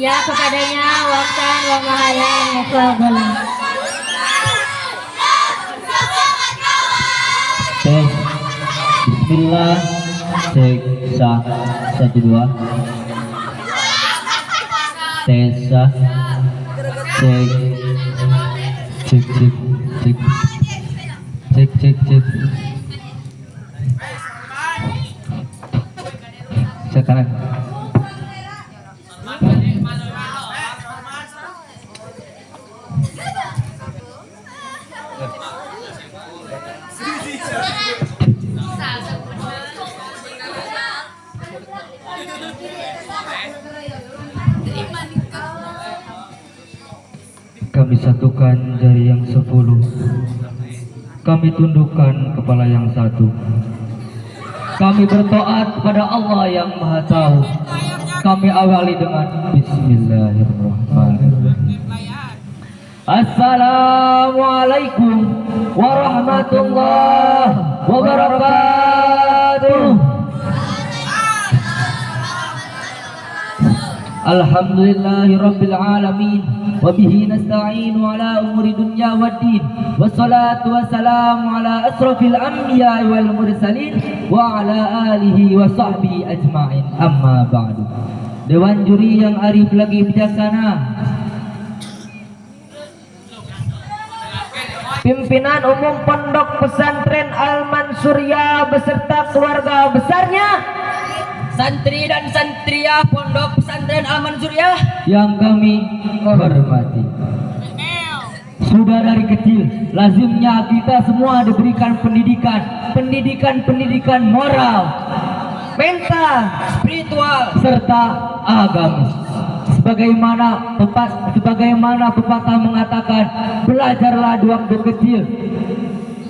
Ya kepadanya waktan wa mahalan mufadalan. Tes. Bismillah. Cek sah 1 2. Tes sah. Cek cek cek cek cek cek cek. Sekarang kami satukan jari yang 10, kami tundukkan kepala yang 1, kami berdoa kepada Allah yang Maha Tahu. Kami awali dengan Bismillahirrahmanirrahim. Assalamualaikum warahmatullahi wabarakatuh. Alhamdulillahi rabbil alamin, wabihi nasta'inu ala umuri dunya waddin, wassalatu wassalamu ala asrafil anbiya wal mursalin wa ala alihi wa sahbihi ajma'in, amma ba'du. Dewan juri yang arif lagi bijaksana, pimpinan umum Pondok Pesantren Al-Mansuriyah beserta keluarga besarnya, santri dan santriah Pondok Pesantren Al-Mansuriyah yang kami hormati. Sudah dari kecil lazimnya kita semua diberikan pendidikan moral, mental, spiritual serta agamis. Sebagaimana pepatah mengatakan, belajarlah di waktu kecil.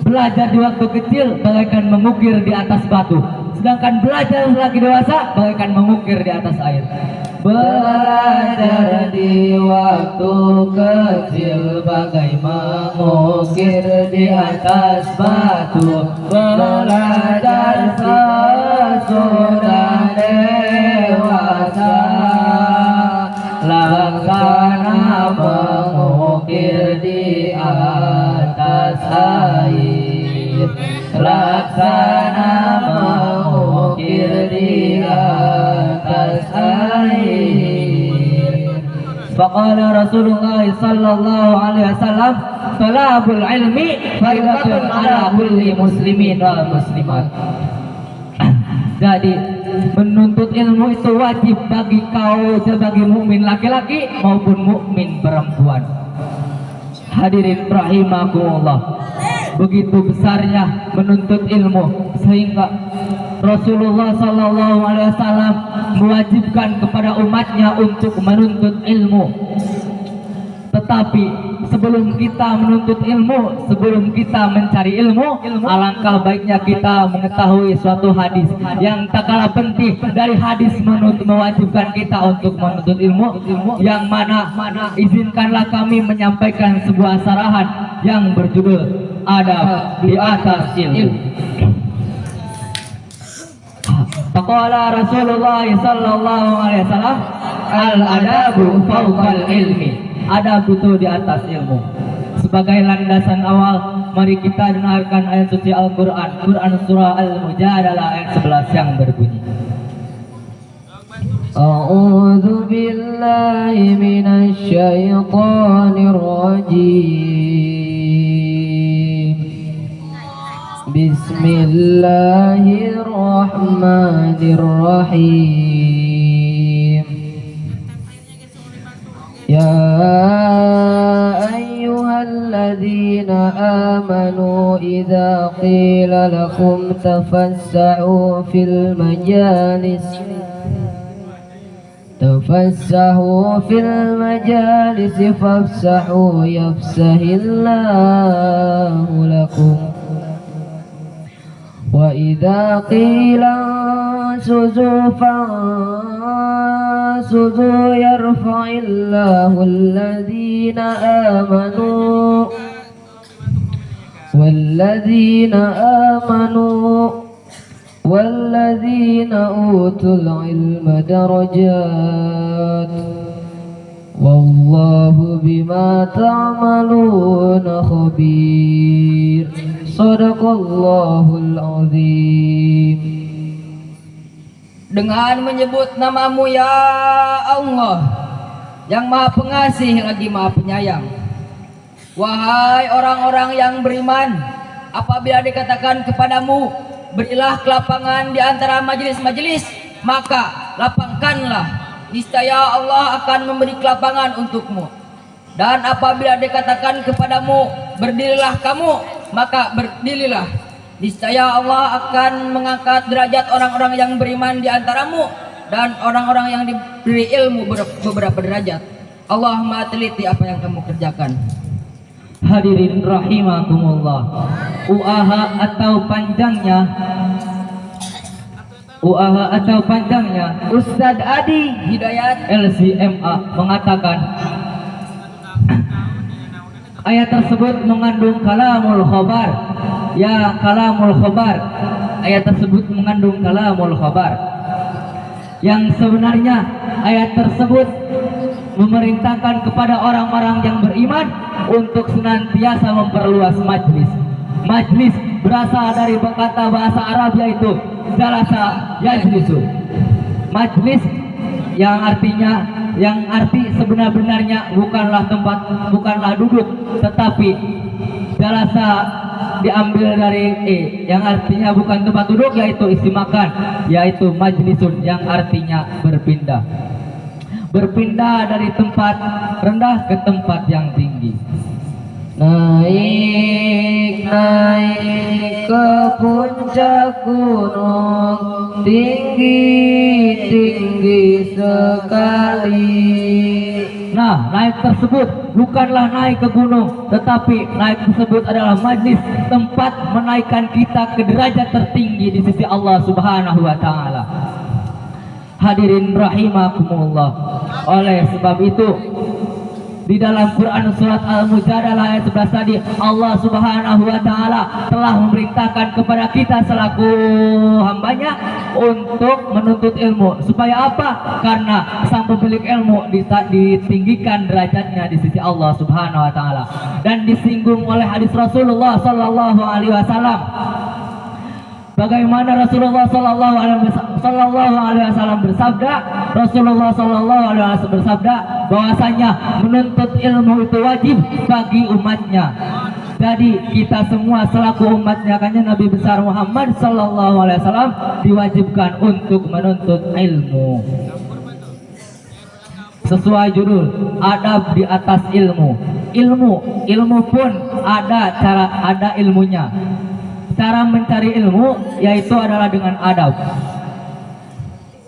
Belajar di waktu kecil bagaikan mengukir di atas batu, sedangkan belajar lagi dewasa bagaikan mengukir di atas air. Belajar di waktu kecil bagai mengukir di atas batu. Belajar sesudah dewasa laksana mengukir di atas air. Laksana mengukir di atas air. Faqala Rasulullah sallallahu alaihi wasallam, talabul ilmi faridatun ala kulli muslimin wal muslimat. Jadi menuntut ilmu itu wajib bagi kau sebagai mukmin laki-laki maupun mukmin perempuan. Hadirin rahimakumullah, begitu besarnya menuntut ilmu sehingga Rasulullah sallallahu alaihi wasallam mewajibkan kepada umatnya untuk menuntut ilmu. Tetapi sebelum kita menuntut ilmu, sebelum kita mencari ilmu, alangkah baiknya kita mengetahui suatu hadis yang tak kalah penting dari hadis mewajibkan kita untuk menuntut ilmu, yang mana izinkanlah kami menyampaikan sebuah sarahan yang berjudul Adab di atas ilmu. Faqala Rasulullah sallallahu alaihi wasallam, al-adabu fawqal ilmi. Adab itu di atas ilmu. Sebagai landasan awal, mari kita dengarkan ayat suci Al-Quran, Quran surah Al-Mujadalah ayat 11 yang berbunyi, A'udzu billahi minasy syaithanir rajim. Bismillahirrahmanirrahim. Ya ayyuhalladzina amanu idza qila lakum tafassahu fil majalis fafsahu yafsahillahu lakum. Wa idza qila ansuzu fansuzu yarfa'illahu alladhina amanu والذين أوتوا العلم درجات Wallahu bima ta'maluna khabir. Sadaqallahul azim. Dengan menyebut namamu ya Allah, yang maha pengasih lagi maha penyayang. Wahai orang-orang yang beriman, apabila dikatakan kepadamu, berilah kelapangan di antara majelis-majelis, maka lapangkanlah. Niscaya Allah akan memberi kelapangan untukmu. Dan apabila dikatakan kepadamu, berdirilah kamu, maka berdirilah. Niscaya Allah akan mengangkat derajat orang-orang yang beriman di antaramu dan orang-orang yang diberi ilmu beberapa derajat. Allah Maha teliti apa yang kamu kerjakan. Hadirin rahimakumullah. UAH atau panjangnya Ustadz Adi Hidayat LCMA mengatakan ayat tersebut mengandung kalamul khobar. Ya, kalamul khobar. Ayat tersebut mengandung kalamul khobar. Yang sebenarnya ayat tersebut memerintahkan kepada orang-orang yang beriman untuk senantiasa memperluas majlis. Majlis berasal dari kata bahasa Arab yaitu jalasa yajlisu. Majlis yang arti sebenar-benarnya bukanlah tempat, bukanlah duduk, tetapi jalasa diambil dari yang artinya bukan tempat duduk, yaitu isi makan, yaitu majlisun yang artinya berpindah. Berpindah dari tempat rendah ke tempat yang tinggi. Naik ke puncak gunung, tinggi sekali. Nah, naik tersebut bukanlah naik ke gunung, tetapi naik tersebut adalah majlis, tempat menaikkan kita ke derajat tertinggi di sisi Allah Subhanahu wa taala. Hadirin rahimakumullah. Oleh sebab itu, di dalam Quran surat Al-Mujadalah ayat 11 tadi, Allah Subhanahu wa taala telah memerintahkan kepada kita selaku hambanya untuk menuntut ilmu. Supaya apa? Karena sang pemilik ilmu ditinggikan derajatnya di sisi Allah Subhanahu wa taala. Dan disinggung oleh hadis Rasulullah sallallahu alaihi wasallam. Bagaimana Rasulullah sallallahu alaihi wasallam bersabda? Rasulullah sallallahu alaihi wasallam bersabda bahwasanya menuntut ilmu itu wajib bagi umatnya. Jadi kita semua selaku umatnya, kan Nabi besar Muhammad sallallahu alaihi wasallam diwajibkan untuk menuntut ilmu. Sesuai judul, adab di atas ilmu. Ilmu pun ada ilmunya. Cara mencari ilmu yaitu adalah dengan adab.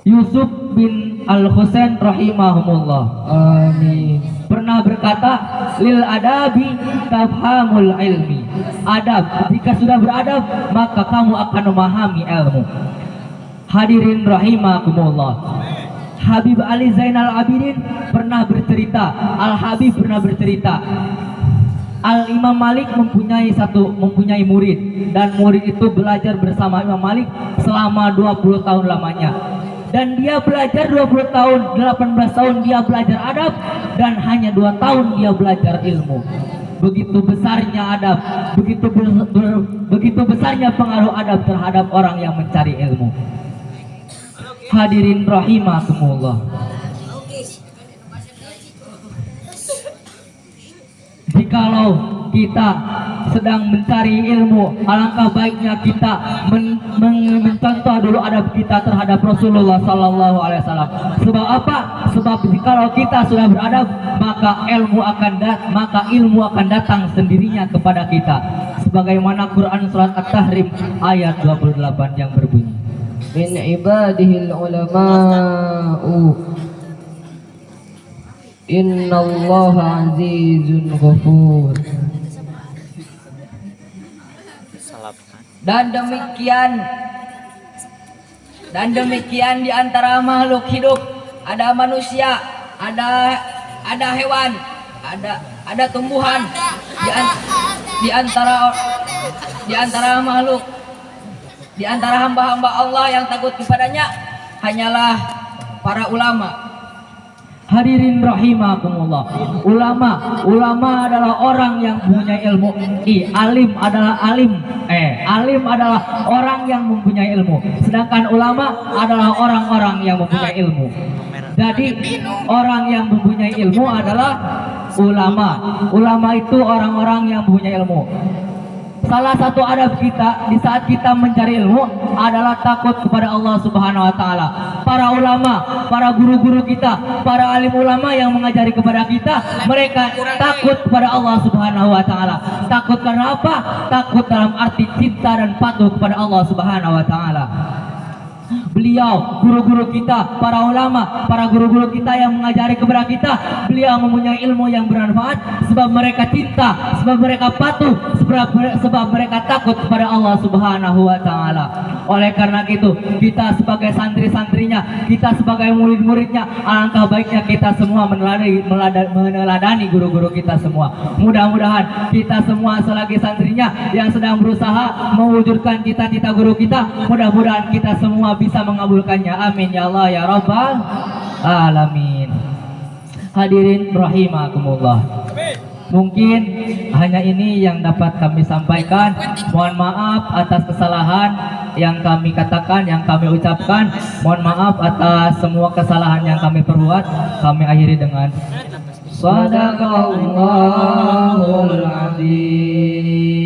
Yusuf bin Al-Husain rahimahumullah, amin, pernah berkata, lil adabi tafhamul ilmi. Adab, jika sudah beradab maka kamu akan memahami ilmu. Hadirin rahimakumullah. Habib Ali Zainal Abidin pernah bercerita, Al-Habib pernah bercerita, Al-Imam Malik mempunyai murid, dan murid itu belajar bersama Imam Malik selama 20 tahun lamanya. Dan dia belajar 20 tahun, 18 tahun dia belajar adab, dan hanya 2 tahun dia belajar ilmu. Begitu besarnya adab, begitu besarnya pengaruh adab terhadap orang yang mencari ilmu. Hadirin rahimakumullah. Jikalau kita sedang mencari ilmu, alangkah baiknya kita mencontoh dulu adab kita terhadap Rasulullah sallallahu alaihi wasallam. Sebab apa? Sebab jikalau kita sudah beradab, maka ilmu akan datang sendirinya kepada kita. Sebagaimana Quran surat At-Tahrim ayat 28 yang berbunyi, min ibadihil ulama'u innallaha azizun ghafur. Dan demikian di antara makhluk hidup, ada manusia, ada hewan, ada tumbuhan, di antara makhluk, di antara hamba-hamba Allah yang takut kepadanya hanyalah para ulama. Hadirin rahimakumullah. Ulama adalah orang yang punya ilmu. Alim adalah orang yang mempunyai ilmu. Sedangkan ulama adalah orang-orang yang mempunyai ilmu. Jadi orang yang mempunyai ilmu adalah ulama. Ulama itu orang-orang yang mempunyai ilmu. Salah satu adab kita di saat kita mencari ilmu adalah takut kepada Allah Subhanahu wa taala. Para ulama, para guru-guru kita, para alim ulama yang mengajari kepada kita, mereka takut kepada Allah Subhanahu wa taala. Takut karena apa? Takut dalam arti cinta dan patuh kepada Allah Subhanahu wa taala. Beliau, guru-guru kita, para ulama, para guru-guru kita yang mengajari kepada kita, beliau mempunyai ilmu yang bermanfaat sebab mereka cinta, sebab mereka patuh, sebab mereka takut kepada Allah Subhanahu wa taala. Oleh karena itu, kita sebagai santri-santrinya, kita sebagai murid-muridnya, alangkah baiknya kita semua meneladani guru-guru kita semua. Mudah-mudahan kita semua selagi santrinya yang sedang berusaha mewujudkan cita-cita guru kita, mudah-mudahan kita semua bisa mengabulkannya. Amin ya Allah ya Rabbal alamin. Hadirin rahimakumullah. Mungkin hanya ini yang dapat kami sampaikan. Mohon maaf atas kesalahan yang kami katakan, yang kami ucapkan. Mohon maaf atas semua kesalahan yang kami perbuat. Kami akhiri dengan Shadaqallahul Azim.